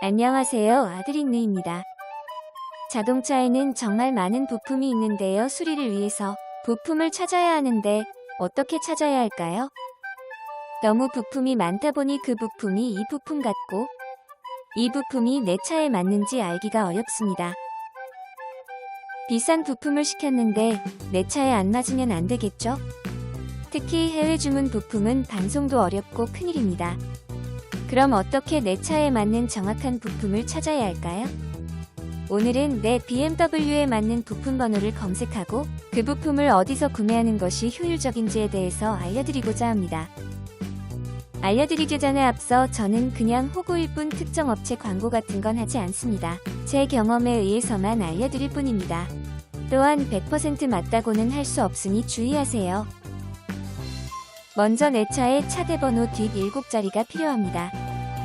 안녕하세요. 아드린느입니다. 자동차에는 정말 많은 부품이 있는데요. 수리를 위해서 부품을 찾아야 하는데 어떻게 찾아야 할까요? 너무 부품이 많다 보니 그 부품이 이 부품 같고 이 부품이 내 차에 맞는지 알기가 어렵습니다. 비싼 부품을 시켰는데 내 차에 안 맞으면 안 되겠죠? 특히 해외 주문 부품은 반송도 어렵고 큰일입니다. 그럼 어떻게 내 차에 맞는 정확한 부품을 찾아야 할까요? 오늘은 내 BMW에 맞는 부품 번호를 검색하고 그 부품을 어디서 구매하는 것이 효율적인지에 대해서 알려드리고자 합니다. 알려드리기 전에 앞서 저는 그냥 호구일 뿐 특정 업체 광고 같은 건 하지 않습니다. 제 경험에 의해서만 알려드릴 뿐입니다. 또한 100% 맞다고는 할 수 없으니 주의하세요. 먼저 내 차의 차대번호 뒷 7자리가 필요합니다.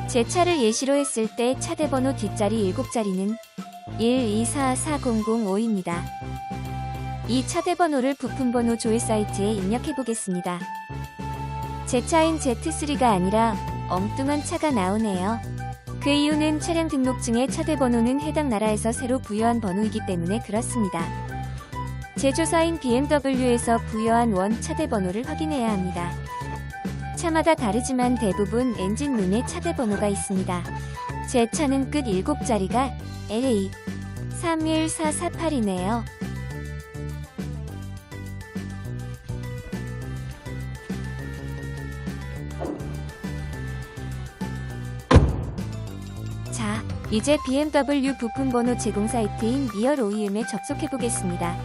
제 차를 예시로 했을 때 차대번호 뒷자리 7자리는 1244005입니다. 이 차대번호를 부품번호 조회 사이트에 입력해보겠습니다. 제 차인 Z3가 아니라 엉뚱한 차가 나오네요. 그 이유는 차량 등록증의 차대번호는 해당 나라에서 새로 부여한 번호이기 때문에 그렇습니다. 제조사인 BMW에서 부여한 원 차대번호를 확인해야 합니다. 차마다 다르지만 대부분 엔진룸에 차대번호가 있습니다. 제 차는 끝 7자리가 LA 314448이네요. 자, 이제 BMW 부품번호 제공 사이트인 리얼 OEM에 접속해보겠습니다.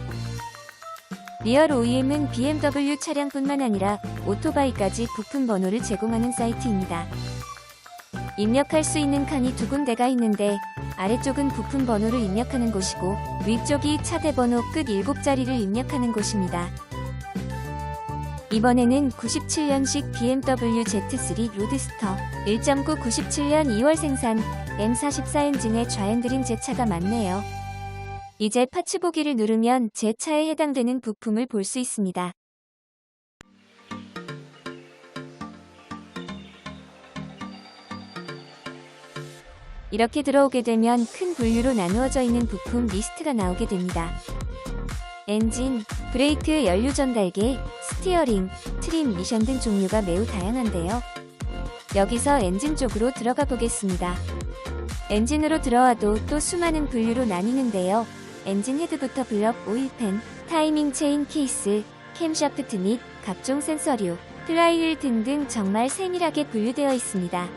리얼 OEM은 BMW 차량뿐만 아니라 오토바이까지 부품 번호를 제공하는 사이트입니다. 입력할 수 있는 칸이 두 군데가 있는데 아래쪽은 부품 번호를 입력하는 곳이고 위쪽이 차대 번호 끝 7자리를 입력하는 곳입니다. 이번에는 97년식 BMW Z3 로드스터 1.9 97년 2월 생산 M44 엔진의 좌핸들인 제 차가 맞네요. 이제 파츠 보기를 누르면 제 차에 해당되는 부품을 볼 수 있습니다. 이렇게 들어오게 되면 큰 분류로 나누어져 있는 부품 리스트가 나오게 됩니다. 엔진, 브레이크, 연료 전달계, 스티어링, 트림, 미션 등 종류가 매우 다양한데요. 여기서 엔진 쪽으로 들어가 보겠습니다. 엔진으로 들어와도 또 수많은 분류로 나뉘는데요. 엔진 헤드부터 블럭, 오일팬, 타이밍 체인 케이스, 캠샤프트 및 각종 센서류, 플라이휠 등등 정말 세밀하게 분류되어 있습니다.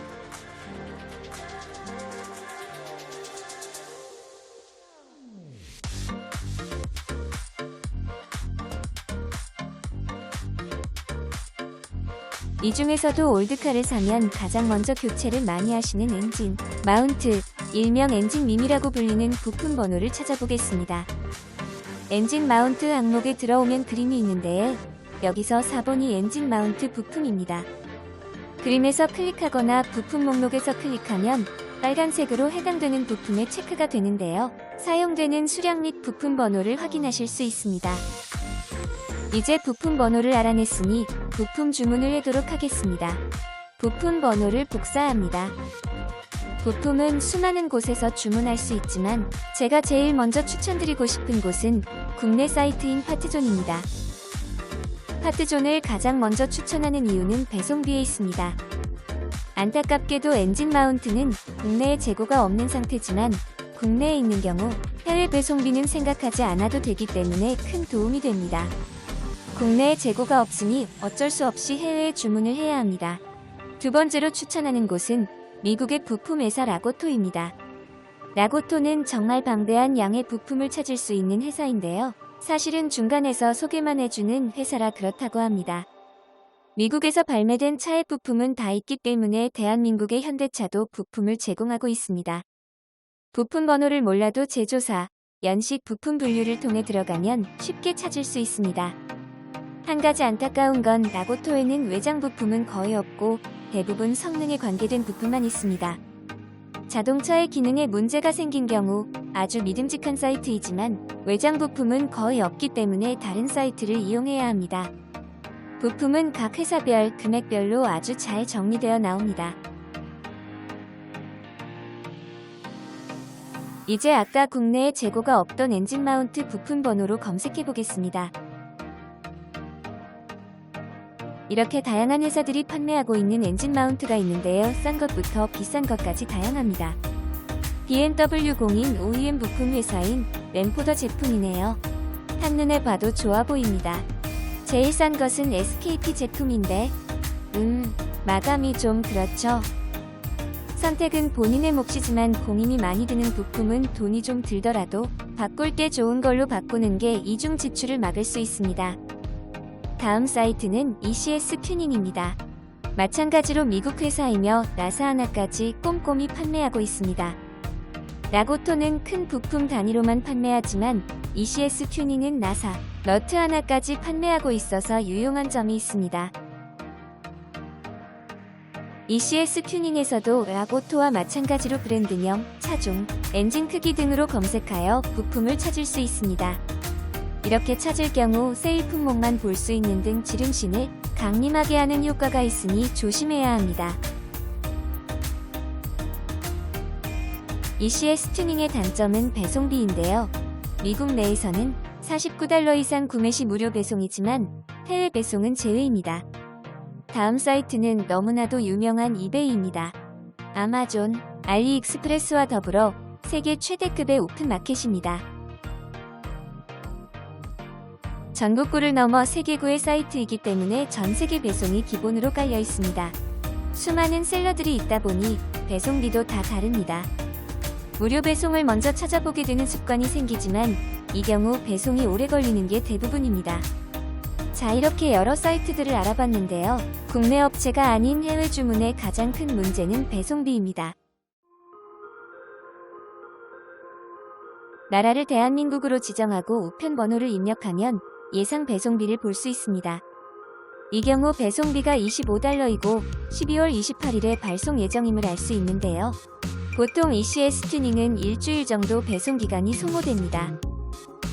이 중에서도 올드카를 사면 가장 먼저 교체를 많이 하시는 엔진 마운트, 일명 엔진 밈이라고 불리는 부품 번호를 찾아보겠습니다. 엔진 마운트 항목에 들어오면 그림이 있는데 여기서 4번이 엔진 마운트 부품입니다. 그림에서 클릭하거나 부품 목록에서 클릭하면 빨간색으로 해당되는 부품에 체크가 되는데요. 사용되는 수량 및 부품 번호를 확인하실 수 있습니다. 이제 부품 번호를 알아냈으니 부품 주문을 하도록 하겠습니다. 부품 번호를 복사합니다. 부품은 수많은 곳에서 주문할 수 있지만 제가 제일 먼저 추천드리고 싶은 곳은 국내 사이트인 파트존입니다. 파트존을 가장 먼저 추천하는 이유는 배송비에 있습니다. 안타깝게도 엔진 마운트는 국내에 재고가 없는 상태지만 국내에 있는 경우 해외 배송비는 생각하지 않아도 되기 때문에 큰 도움이 됩니다. 국내에 재고가 없으니 어쩔 수 없이 해외에 주문을 해야 합니다. 두 번째로 추천하는 곳은 미국의 부품 회사 라고토입니다. 라고토는 정말 방대한 양의 부품을 찾을 수 있는 회사인데요. 사실은 중간에서 소개만 해주는 회사라 그렇다고 합니다. 미국에서 발매된 차의 부품은 다 있기 때문에 대한민국의 현대차도 부품을 제공하고 있습니다. 부품 번호를 몰라도 제조사, 연식 부품 분류를 통해 들어가면 쉽게 찾을 수 있습니다. 한 가지 안타까운 건 라고토에는 외장 부품은 거의 없고 대부분 성능에 관계된 부품만 있습니다. 자동차의 기능에 문제가 생긴 경우 아주 믿음직한 사이트이지만 외장 부품은 거의 없기 때문에 다른 사이트를 이용해야 합니다. 부품은 각 회사별, 금액별로 아주 잘 정리되어 나옵니다. 이제 아까 국내에 재고가 없던 엔진 마운트 부품 번호로 검색해 보겠습니다. 이렇게 다양한 회사들이 판매하고 있는 엔진 마운트가 있는데요. 싼 것부터 비싼 것까지 다양합니다. BMW 공인 OEM 부품 회사인 램포더 제품이네요. 한눈에 봐도 좋아 보입니다. 제일 싼 것은 SKP 제품인데 마감이 좀 그렇죠. 선택은 본인의 몫이지만 공임이 많이 드는 부품은 돈이 좀 들더라도 바꿀 때 좋은 걸로 바꾸는 게 이중 지출을 막을 수 있습니다. 다음 사이트는 ECS 튜닝입니다. 마찬가지로 미국 회사이며 나사 하나까지 꼼꼼히 판매하고 있습니다. 라고토는 큰 부품 단위로만 판매하지만 ECS 튜닝은 나사, 너트 하나까지 판매하고 있어서 유용한 점이 있습니다. ECS 튜닝에서도 라고토와 마찬가지로 브랜드명, 차종, 엔진 크기 등으로 검색하여 부품을 찾을 수 있습니다. 이렇게 찾을 경우 세일 품목만 볼 수 있는 등 지름신을 강림하게 하는 효과가 있으니 조심해야 합니다. ECS 튜닝의 단점은 배송비인데요. 미국 내에서는 $49 이상 구매 시 무료 배송이지만 해외 배송은 제외입니다. 다음 사이트는 너무나도 유명한 이베이입니다. 아마존, 알리익스프레스와 더불어 세계 최대급의 오픈마켓입니다. 전국구를 넘어 세계구의 사이트이기 때문에 전세계 배송이 기본으로 깔려 있습니다. 수많은 셀러들이 있다 보니 배송비도 다 다릅니다. 무료 배송을 먼저 찾아보게 되는 습관이 생기지만 이 경우 배송이 오래 걸리는 게 대부분입니다. 자, 이렇게 여러 사이트들을 알아봤는데요. 국내 업체가 아닌 해외 주문의 가장 큰 문제는 배송비입니다. 나라를 대한민국으로 지정하고 우편 번호를 입력하면 예상 배송비를 볼 수 있습니다. 이 경우 배송비가 $25이고 12월 28일에 발송 예정임을 알 수 있는데요. 보통 ECS 튜닝은 일주일 정도 배송 기간이 소모됩니다.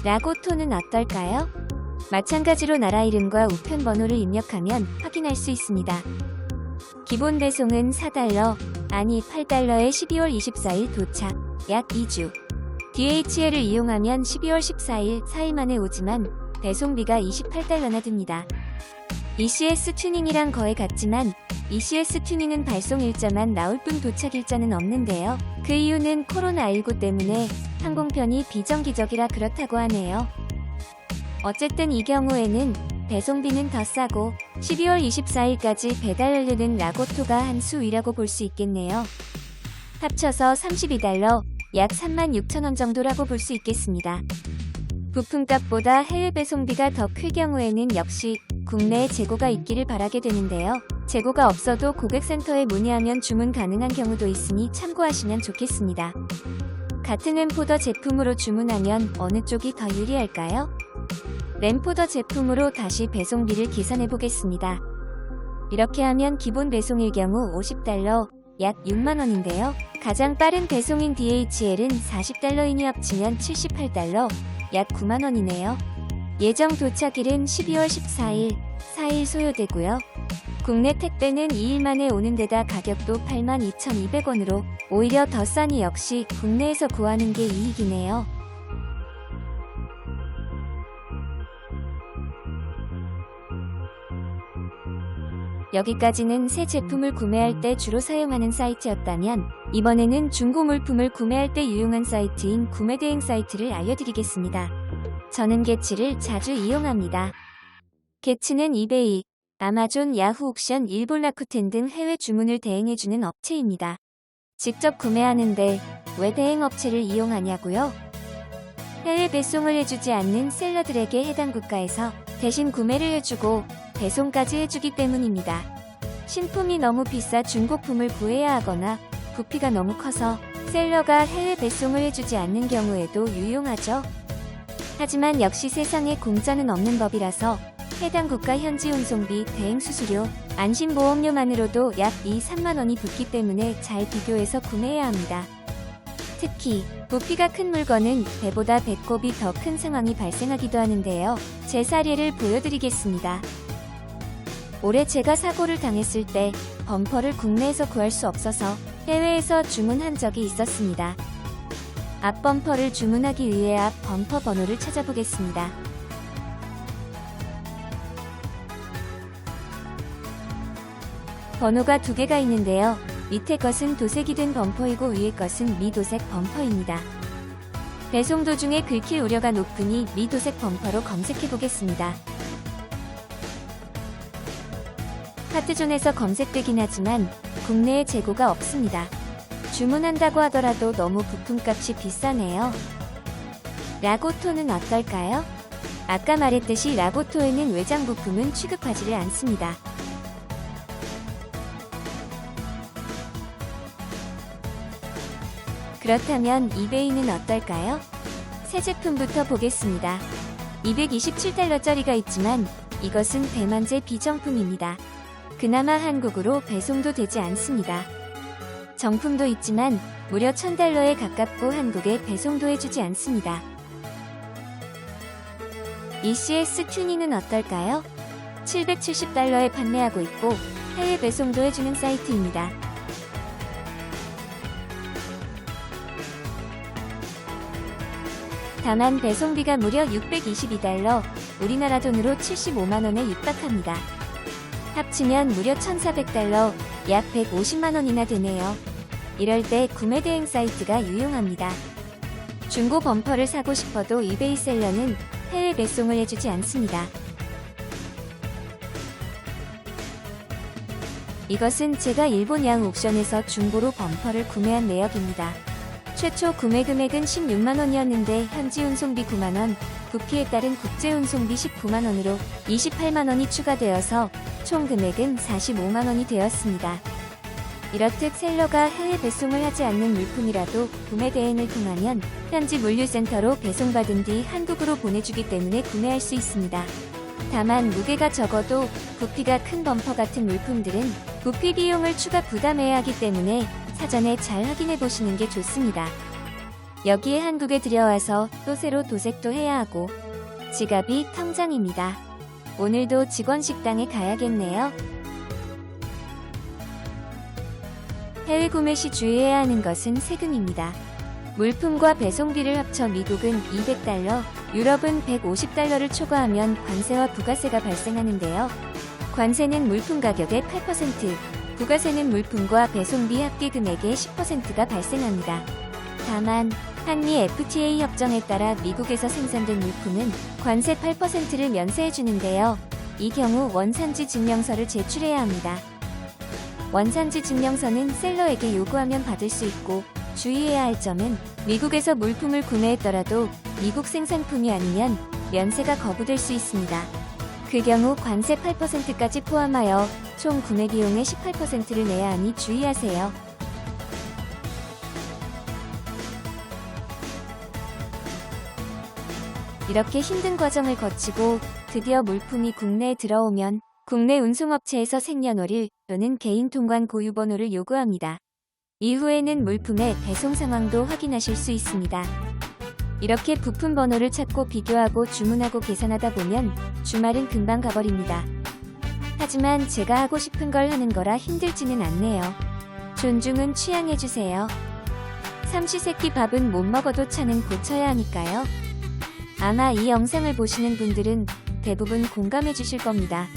라고토는 어떨까요? 마찬가지로 나라 이름과 우편 번호를 입력하면 확인할 수 있습니다. 기본 배송은 $4, 아니 $8에 12월 24일 도착, 약 2주. DHL을 이용하면 12월 14일, 4일 만에 오지만 배송비가 $28나 듭니다. ECS 튜닝이랑 거의 같지만 ECS 튜닝은 발송 일자만 나올 뿐 도착 일자는 없는데요. 그 이유는 코로나19 때문에 항공편이 비정기적이라 그렇다고 하네요. 어쨌든 이 경우에는 배송비는 더 싸고 12월 24일까지 배달 완료는 라고토가 한 수위라고 볼 수 있겠네요. 합쳐서 $32, 약 36,000원 정도라고 볼 수 있겠습니다. 부품값보다 해외 배송비가 더 클 경우에는 역시 국내에 재고가 있기를 바라게 되는데요. 재고가 없어도 고객센터에 문의하면 주문 가능한 경우도 있으니 참고하시면 좋겠습니다. 같은 램포더 제품으로 주문하면 어느 쪽이 더 유리할까요? 램포더 제품으로 다시 배송비를 계산해 보겠습니다. 이렇게 하면 기본 배송일 경우 $50, 약 6만원인데요. 가장 빠른 배송인 DHL은 $40이니 합치면 $78, 약 9만원이네요. 예정 도착일은 12월 14일, 4일 소요되고요. 국내 택배는 2일 만에 오는 데다 가격도 82,200원으로 오히려 더 싸니 역시 국내에서 구하는 게 이익이네요. 여기까지는 새 제품을 구매할 때 주로 사용하는 사이트였다면 이번에는 중고 물품을 구매할 때 유용한 사이트인 구매대행 사이트를 알려드리겠습니다. 저는 게치를 자주 이용합니다. 게치는 이베이, 아마존, 야후 옥션, 일본 라쿠텐 등 해외 주문을 대행해주는 업체입니다. 직접 구매하는데 왜 대행 업체를 이용하냐고요? 해외 배송을 해주지 않는 셀러들에게 해당 국가에서 대신 구매를 해주고 배송까지 해주기 때문입니다. 신품이 너무 비싸 중고품을 구해야 하거나 부피가 너무 커서 셀러가 해외 배송을 해주지 않는 경우에도 유용하죠. 하지만 역시 세상에 공짜는 없는 법이라서 해당 국가 현지 운송비, 대행 수수료, 안심보험료만으로도 약 2-3만원이 붙기 때문에 잘 비교해서 구매해야 합니다. 특히 부피가 큰 물건은 배보다 배꼽이 더 큰 상황이 발생하기도 하는데요. 제 사례를 보여드리겠습니다. 올해 제가 사고를 당했을 때 범퍼를 국내에서 구할 수 없어서 해외에서 주문한 적이 있었습니다. 앞 범퍼를 주문하기 위해 앞 범퍼 번호를 찾아보겠습니다. 번호가 두 개가 있는데요. 밑에 것은 도색이 된 범퍼이고 위에 것은 미도색 범퍼입니다. 배송 도중에 긁힐 우려가 높으니 미도색 범퍼로 검색해보겠습니다. 카트존에서 검색되긴 하지만 국내에 재고가 없습니다. 주문한다고 하더라도 너무 부품값이 비싸네요. 라고토는 어떨까요? 아까 말했듯이 라고토에는 외장 부품은 취급하지를 않습니다. 그렇다면 이베이는 어떨까요? 새 제품부터 보겠습니다. 227달러짜리가 있지만 이것은 대만제 비정품입니다. 그나마 한국으로 배송도 되지 않습니다. 정품도 있지만 무려 1000달러에 가깝고 한국에 배송도 해주지 않습니다. ECS 튜닝은 어떨까요? 770달러에 판매하고 있고 해외 배송도 해주는 사이트입니다. 다만 배송비가 무려 622달러, 우리나라 돈으로 75만원에 육박합니다. 합치면 무려 1400달러, 약 150만원이나 되네요. 이럴 때 구매 대행 사이트가 유용합니다. 중고 범퍼를 사고 싶어도 이베이 셀러는 해외 배송을 해주지 않습니다. 이것은 제가 일본 양 옥션에서 중고로 범퍼를 구매한 내역입니다. 최초 구매 금액은 16만원이었는데 현지 운송비 9만원, 부피에 따른 국제 운송비 19만원으로 28만원이 추가되어서 총 금액은 45만원이 되었습니다. 이렇듯 셀러가 해외 배송을 하지 않는 물품이라도 구매 대행을 통하면 현지 물류센터로 배송받은 뒤 한국으로 보내주기 때문에 구매할 수 있습니다. 다만 무게가 적어도 부피가 큰 범퍼 같은 물품들은 부피 비용을 추가 부담해야 하기 때문에 사전에 잘 확인해 보시는 게 좋습니다. 여기에 한국에 들여와서 또 새로 도색도 해야 하고 지갑이 텅장입니다. 오늘도 직원 식당에 가야겠네요. 해외 구매 시 주의해야 하는 것은 세금입니다. 물품과 배송비를 합쳐 미국은 200달러, 유럽은 150달러를 초과하면 관세와 부가세가 발생하는데요. 관세는 물품 가격의 8%, 부가세는 물품과 배송비 합계 금액의 10%가 발생합니다. 다만 한미 FTA 협정에 따라 미국에서 생산된 물품은 관세 8%를 면세해주는데요. 이 경우 원산지 증명서를 제출해야 합니다. 원산지 증명서는 셀러에게 요구하면 받을 수 있고 주의해야 할 점은 미국에서 물품을 구매했더라도 미국 생산품이 아니면 면세가 거부될 수 있습니다. 그 경우 관세 8%까지 포함하여 총 구매 비용의 18%를 내야 하니 주의하세요. 이렇게 힘든 과정을 거치고 드디어 물품이 국내에 들어오면 국내 운송업체에서 생년월일 또는 개인 통관 고유 번호를 요구합니다. 이후에는 물품의 배송 상황도 확인하실 수 있습니다. 이렇게 부품 번호를 찾고 비교하고 주문하고 계산하다 보면 주말은 금방 가버립니다. 하지만 제가 하고 싶은 걸 하는 거라 힘들지는 않네요. 존중은 취향해주세요. 삼시세끼 밥은 못 먹어도 차는 고쳐야 하니까요. 아마 이 영상을 보시는 분들은 대부분 공감해 주실 겁니다.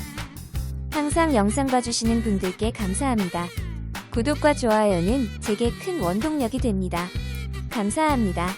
항상 영상 봐주시는 분들께 감사합니다. 구독과 좋아요는 제게 큰 원동력이 됩니다. 감사합니다.